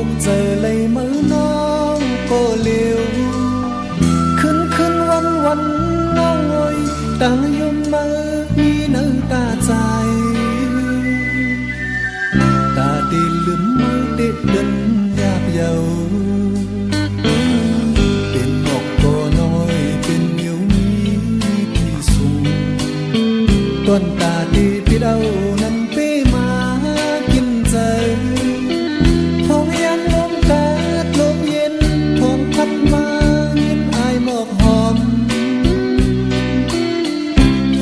khúc giờ lấy mơ non cô liều khấn khấnวันวันน้องเอ้ยต่างยมมามีเนื้อตาใจตาดีลืมมือเด็ดเดินยาบเยาเป็นหมอกก็น้อยเป็นมิวมีที่สูงต้นตาดีพี่เดานั้นเป้มากินใจท้องยันลมกาดลมเย็นท้องพัดมาเย็นอายหมอกหอม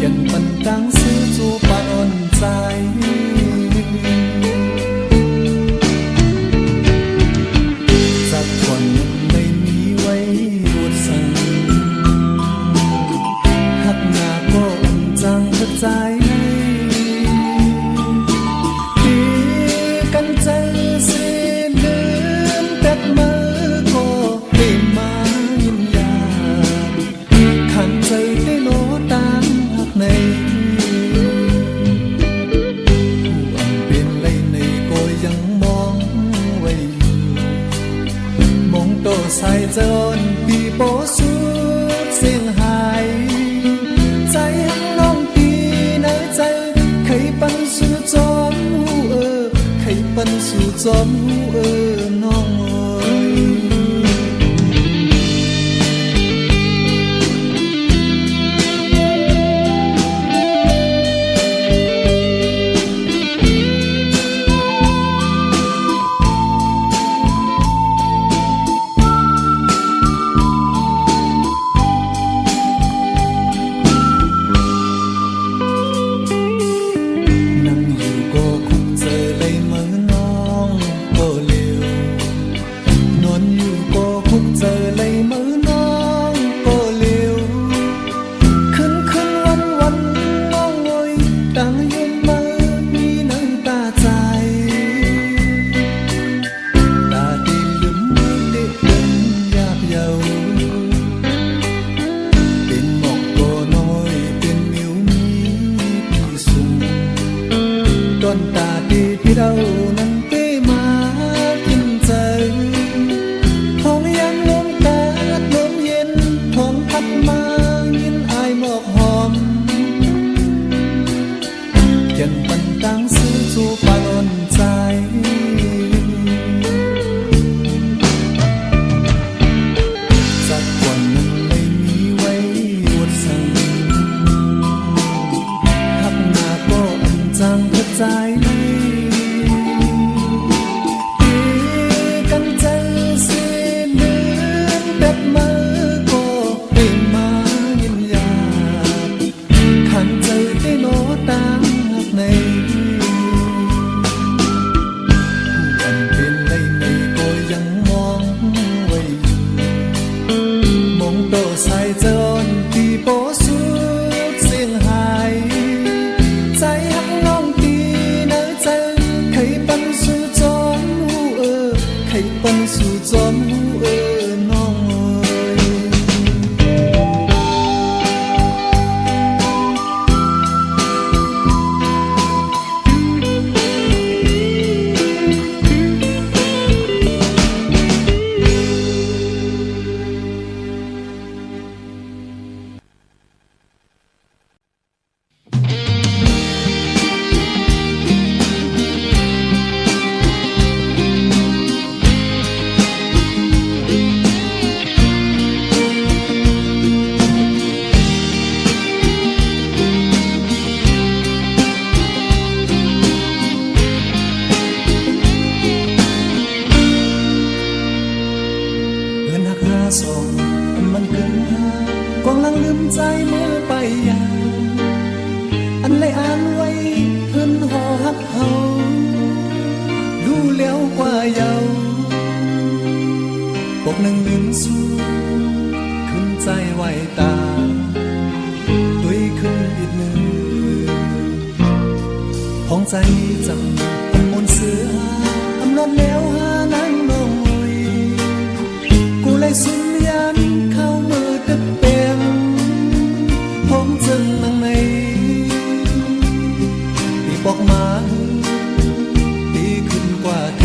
ยังปันตังซื้อจูปาอ่อนใจสักคนไม่มีไว้อวดสั่งหักหน้าก็อุ่นจังหัวใจใส่จนปีโปสุดเสียงหายใจหักน้องตีในใจใครปันสู่จอมหูใครปันสู่จอมหูน้องต้นตาดีพี่เรานั้นเป้มากินใจท้องยังลมกาดลมเย็นท้องพัดมายินอายหมอกหอมยังปันตังซื้อจูปาอ่อนใจสักวันนั้นไม่มีไว้อวดสั่งหักหน้าก็อันจังหัวใจใส่จนปีโปสุดเสียงหายใจหักน้องตีในใจใครปันสู่จอมหูใครปันสู่จอมหูน้องส่งมันเกินหากองลังลืมใจเมื่อไปยาอันเลยอ่านไว้เพิ่นหอหักเฮาดูแล้วกว่าเยาปกหนึ่งลืมสู้ขึ้นใจไว้ตาด้วยขึ้นอีกหนึ่งห้องใจจังอำมนเสืออำนอนแล้วหานั่งน้องกูเลยสุนยันเข้ามือตึกเปียงผมจึงนั่งในที่บอกมาที่ขึ้นกว่าเท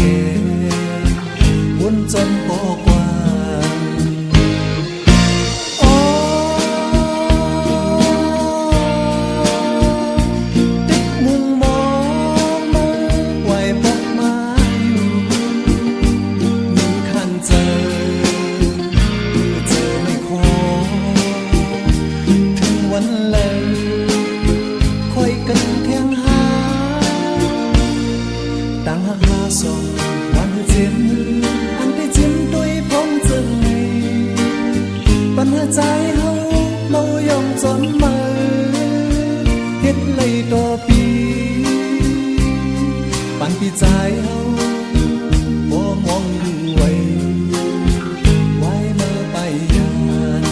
ใจเฮาเมายอมจนมาเฮ็ดเลยต่อปีปันปีใจเฮาบ่มองอยู่ไว้ไว้เมื่อไปยาน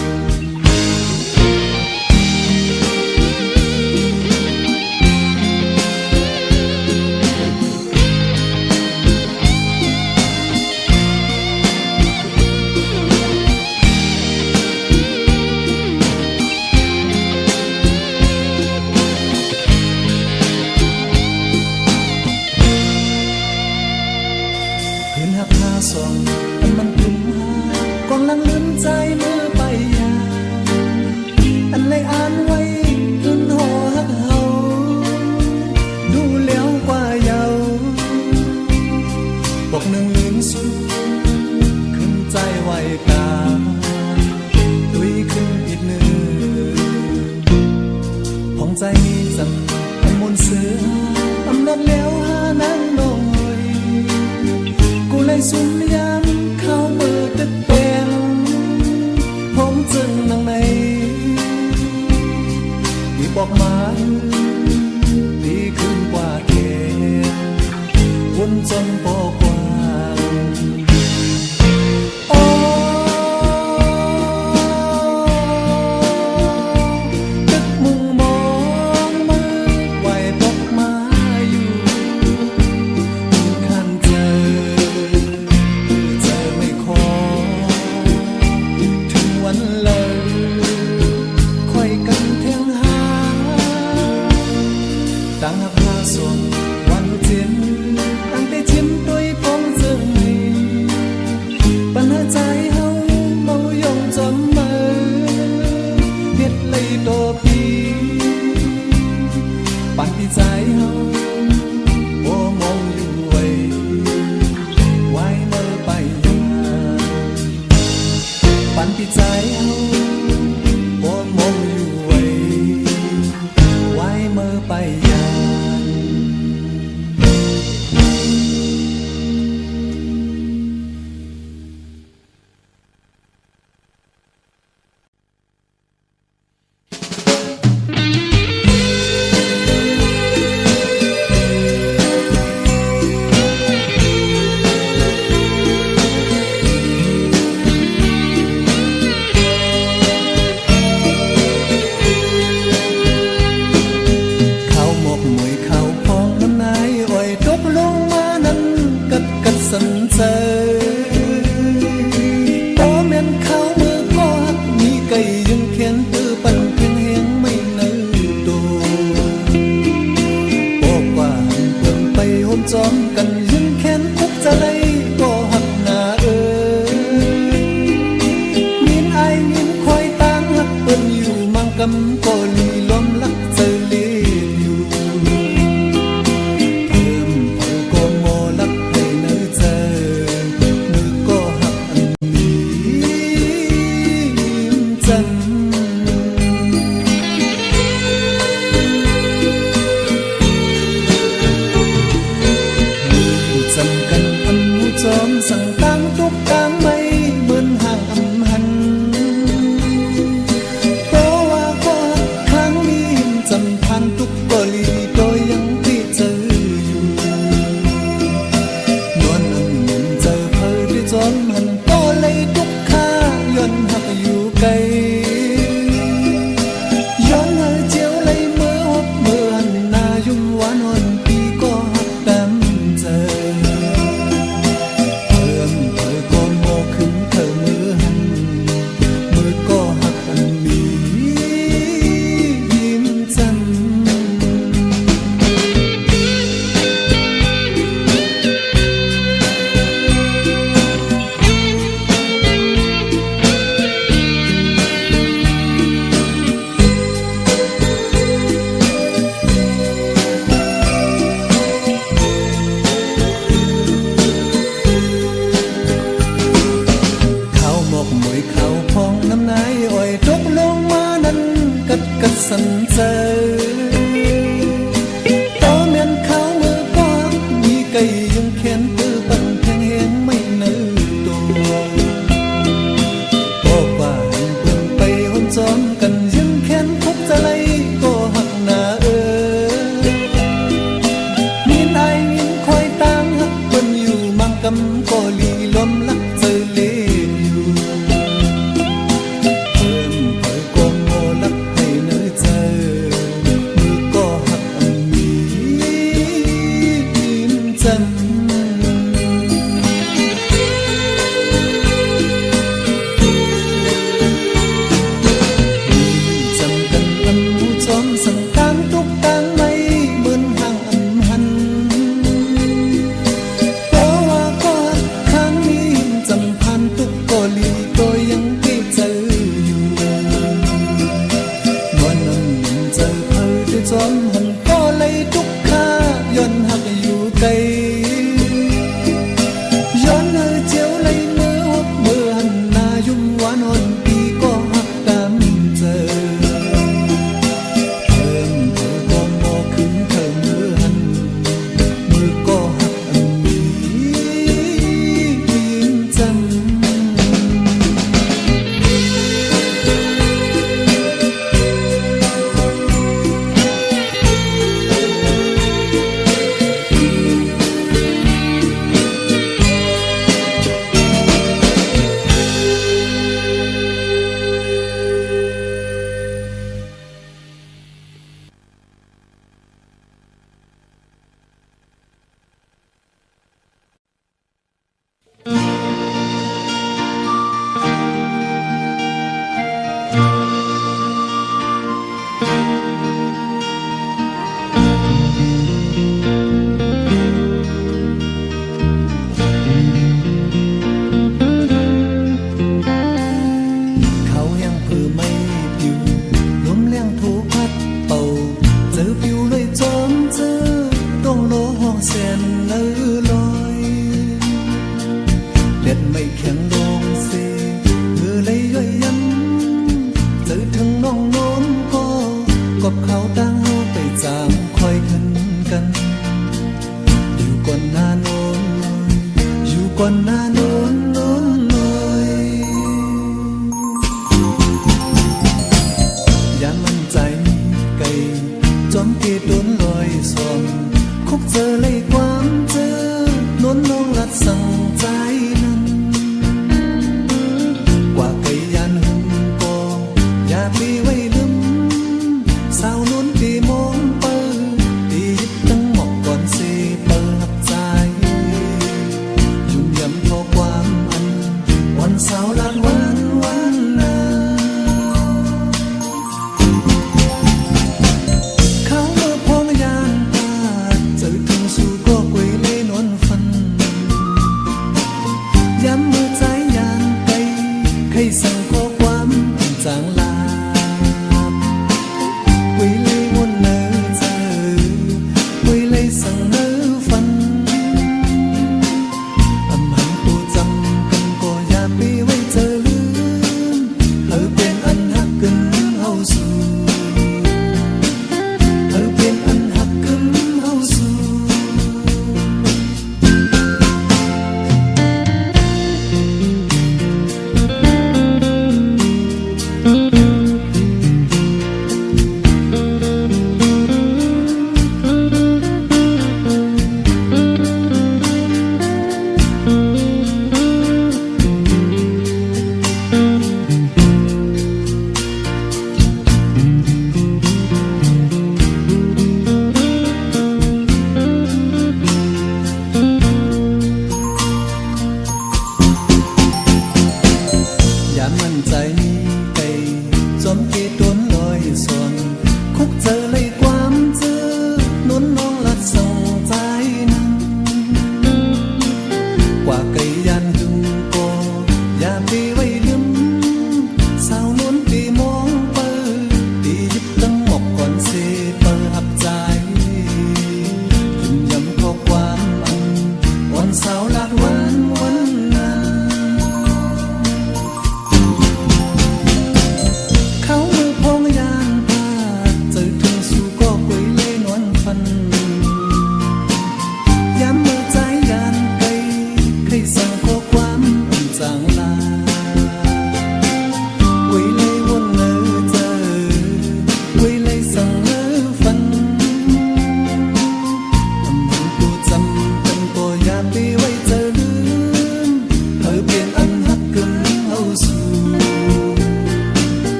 ส่องอันมันกลุ่มหากองลังลืมใจเมื่อไปยาอันเลยอ่านไว้คืนหอฮักเฮาดูแล้วกว่าเยาบอกหนึ่งลืมสู้ขึ้นใจไว้ตาดุยขึ้นอีกหนึ่งของใจมีจันอันมนเสืออำนาจแล้วหานั่งนองกูเลยสุมยามเข้ามือตึกแปลงผมจึงนั่งในที่บอกมาดีขึ้นกว่าแกวนจนพอกว่าตึกมุงมองมือไหวบอกมาอยู่คันเจอวันเลยค่อยกันเที่ยงหาตั้งหักหาส่วนวันเจียนตั้งแต่ชิมด้วยพงเจอนี่ปัญหาใจเฮาเมายงจนมาเฮ็ดเลยตัวปีปันที่ใจเฮาโอ้มองอยู่ไว้ไว้เมื่อไปปันที่ใจเฮาบ่มองอยู่ไว้เมื่อไปยานสันเจอโอแม่นเข้ามือกอดมีไก่ยังเขียนตื้อปันเพียงเฮียงไม่เนื้อตัวบอกว่าเพิ่งไปโหมจอมกันยังแค้นคุกจะไล่ก็หักหน้ามินไอมินคอยตั้งหักเปิ้นอยู่มังกำก็ลีลมลักเจอเลีอยู่เพิ่มเพิ่งก็โมลักสั่งตั้งทุกกลางไม่เหมือนห่างอำหันเพราะว่าก็ครั้งนี้จำพันทุกกลีโดยยังที่เจออยู่นวลอันเหมือนเจอเพอที่จนหันก็เลยทุกค่าย้อนหักอยู่ไกลย้อนหาเจียวเลยเมื่อหบเมื่อหันหน้ายุ่มหวานอ่อนปีก็หักดำเจอสันเจอต่อแม่นเข้ามือกอดมีไก่ยังเขียนตื้อปันเพียงเห็นไม่เนื้อตัวบอกว่าเพิ่งไป ก็ลีล้อมลักเจอเล่อยู่เพิ่มเผยก็โง่ลักให้เนื้อเจอมือก็หักอันมีจันสังการทุกทางไม่เหมือนห่างอันหันเพราะว่าก็ครั้งนี้จำพันทุกก็ลีก็ยังไม่เจออยู่วันนั้นเจอเธอที่จอมหันก็เลยทุกข้าย้อนหักอยู่ไกลย้อนเธอเจียวเลยเมื่อหับเมื่อหันหน้ายุ่มหวานอ่อนปีก็หักตามเจอเส้นเนื้อลอยเด็ดไม่แข็งลงเสียเมื่อเลยย่อยยันเจอทั้งน้องโน้นก็กบเขาตั้งเอาไปจางคอยขึ้นกันอยู่ก่อนหน้าโน้นอยู่ก่อนหน้าโน้นโน้นเลยอย่ามั่นใจไกลจอมเกโดนลอยสวมคุกเจอเลยความเจอน้นน้องลัดสั่งใจนั้นกว่าไก่ยันหึงก็อย่าปีไว้ลืมสาวน้นตีมองเปิดตียึดตั้งหมอกก่อนเสเปิดหักใจยุ่งยำพอความ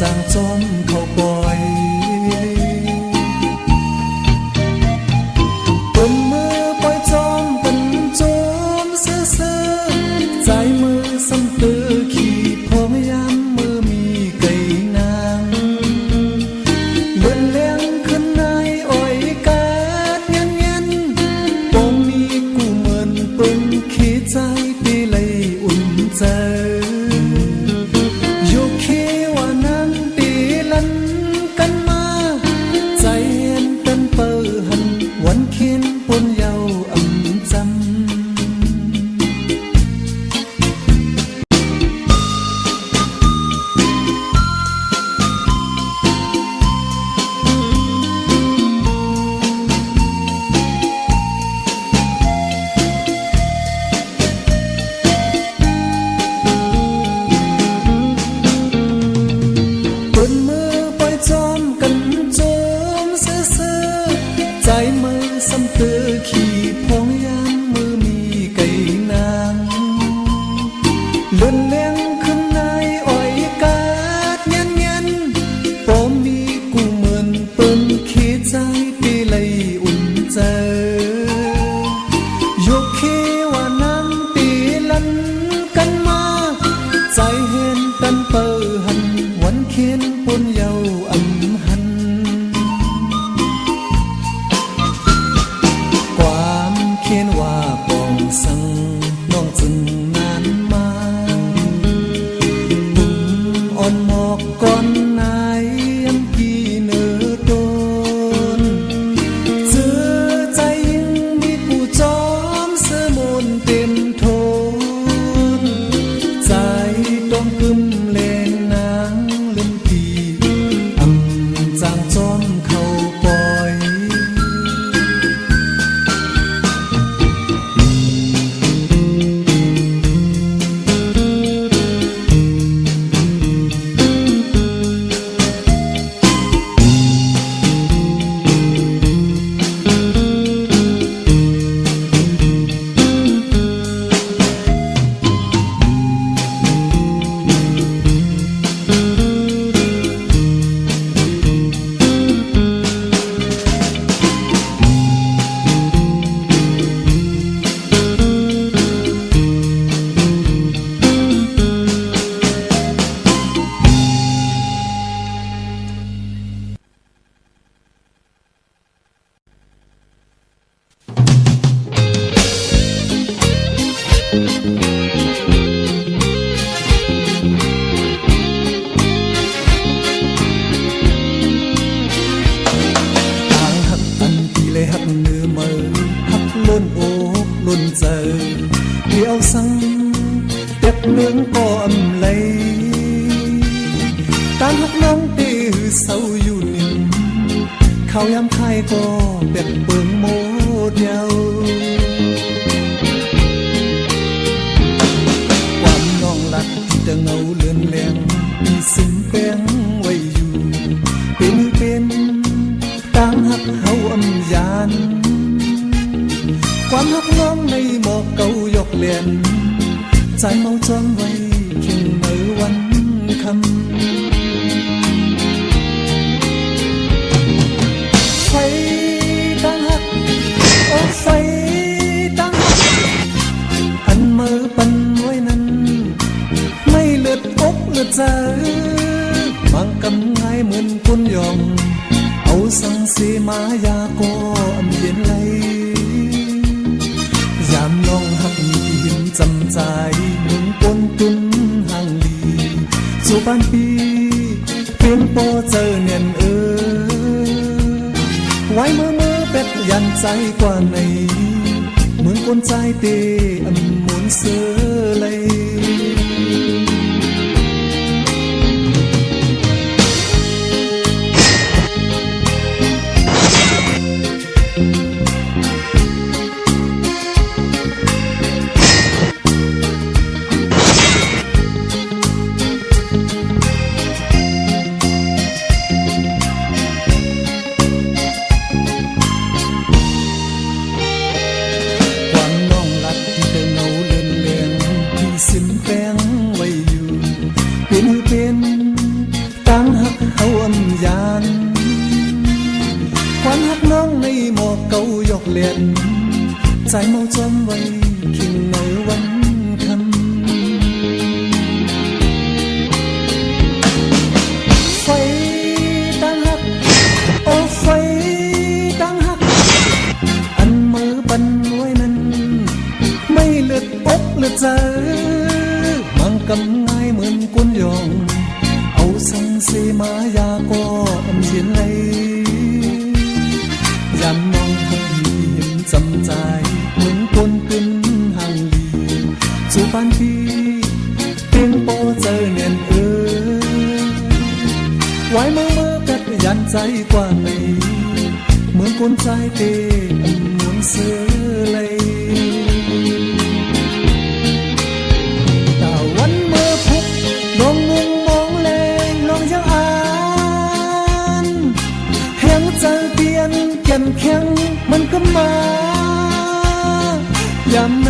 จางจอมเขาปล่อยเปิ่นมือปล่อยจอมเป็นโจมเสือเสือใจมือซ้ำตื้อขี่พองยามมือมีไก่นางเลื่อนเลี้ยงขึ้นนายอ้อยกาดเงี้ยเงี้ยปองมีกูเหมือนเปิ้นขี้ใจปีเลยอุ่นใจวันเขียนปนเยาอำจำเปิ่นมือปล่อยจอมกันโจมเสือเสือใจมือซ้ำตื้อขี่พองยามมือมีไก่นางเลื่อนเลี้ยงขึ้นนายอ้อยกาดเงี้ยเงี้ยปอมมีกูเหมือนเปิ้นขี้ใจปีเลยอุ่นใจยกเขว่านางปีลันกันมาใจเห็นตันเปิหันวันเขียนปนเยาอำหันเขียนว่าปองสังน้องจึงนานมาบุ่มอ่อนหมอกก่อนนายยำกี่เนื้อโดนเจอใจยังมีผู้จอมเสื้อมนเต็มโทนใจต้องกึมแรงนางเล่นปีอำจางจอมเขาปล่อยหักเนื้อมือหักล้นอกล้นใจเดียวสั่งเต็บเนื้อก็อำไหลตามหักน้องตีหือเศร้าอยู่นิ่มเขายำไทยก็เป็ดเปิงโมดเยาความน้องรักที่จะเงาเลือนแรงมีสิ่งแฝงไว้อยู่เป็นต่างหักเฮาอำยานความหักน้องในหมอกเก่ายกเลียนใจเมาจองไว้เคียงในวันคำไฟต่างหักโอ้ไฟต่างหักอันมือปันไว้นั้นไม่เลือดอกเลือดใจบางกำไงเหมือนคนยองเอาสังสีมายาก็อำเย็นไหลยามน้องหักมีหินจำใจมึงปนตุนห่างดีสู่บ้านปีเปลี่ยนโปเจอเนียนไว้มือเป็ดยันใจกว่าในเหมือนคนใจเตอำหมุนเสือเลย อมยานควันหักน้องในหมอกเก่ายกเลียนใจเมาจำไว้คิงในวันคำไฟตั้งหักโอ้ไฟตั้งหักอันมือปันไว้นั้นไม่เลือดอกเลือดใจมังกำง่ายเหมือนกุนยองเอาสังเสมายาก็อันเย็นเลยยามน้องหักหิมจำใจเหมือนคนขึ้นห่างลีสู่ปานพี่เพียงโปเจอเนียนไว้เมื่อกัดยันใจกว่าไหนเหมือนคนใจเตะเหมือนเสือเลยแต่วันเมื่อพุกลองมุงมองแลลองยังอ่านแหงใจเปลี่ยนแก่นแข็งมันก็มายามใน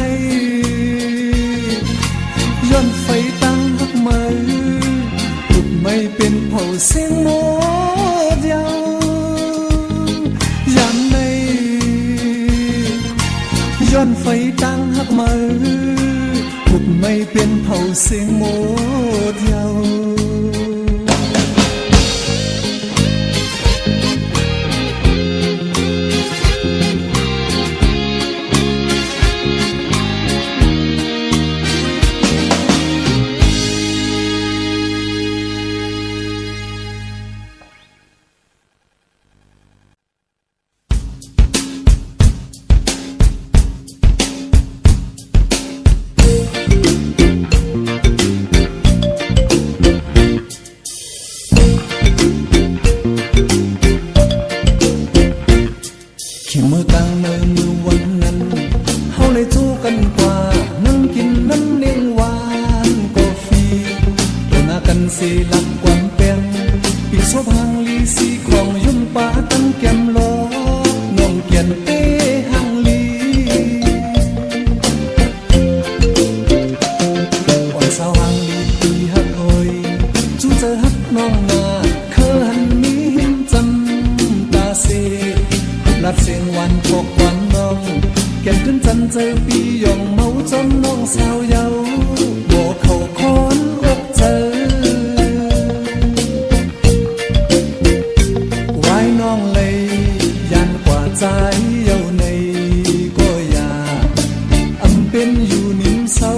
ย้อนไฟตั้งหักมือลุกไม่เป็นเผาเสียงโมดยาวยามในย้อนไฟตั้งหักมือลุกไม่เป็นเผาเสียงโมดยาวมือกลางเนินมือวันนั้นเฮาเลยจู้กันกว่านั่งกินน้ำเนียงหวานกาแฟตัวหน้ากันสีหลักกวนเปียงปีกโซบหางลีสีของยุ่มป่าตั้งแก้มล้อน้องเกียนเต้หางลีอ่อนสาวหางลีตีฮักโอยจู้เจอฮักน้องนาเคอหันมีหิมจำตาเสลัดเสียงวันพกวันน้องแก้มขึ้นจันเจอปียองเมาจนน้องสาวเยาโบเขาคอนอกเจอไว้น้องเลยยันกว่าใจเยาในก็อยากอำเป็นอยู่นิ่มเศร้า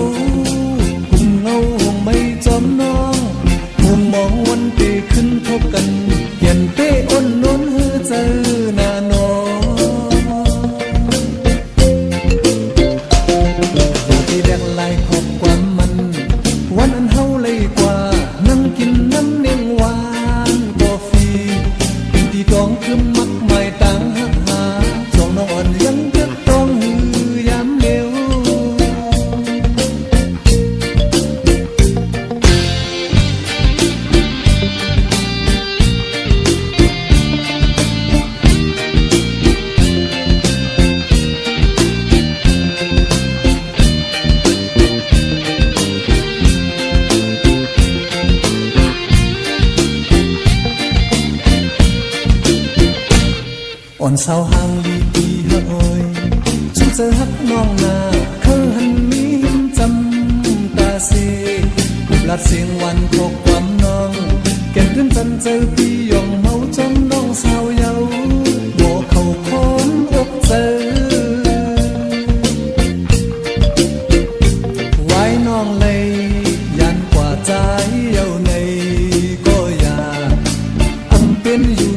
กุมเงาห่วงไม่จอมน้องมุมมองวันเตขึ้นพบกันเย็นเป้อ้นน้นฮือเจอหน้าน้องขอบความมันวันอันเฮาเลยกว่านั่งกินน้ำเนียงหวานกาแฟเป็นที่ดองคือมักไม่ต่างหักหาจองน้องอ่อนยังเดือดต้องหือยามเร็วอ่อนสาวหางดีดีฮักโอยจู้เจอฮักน้องนาเคอหันมีหิมจำตาเสรูปลัดเสียงวันพกความน้องแก้มขึ้นจันเจอปียองเมาจนน้องสาวเยาโบเขาคอนอกเจอไว้น้องเลยยันกว่าใจเยาในก็อยากอำเป็นอยู่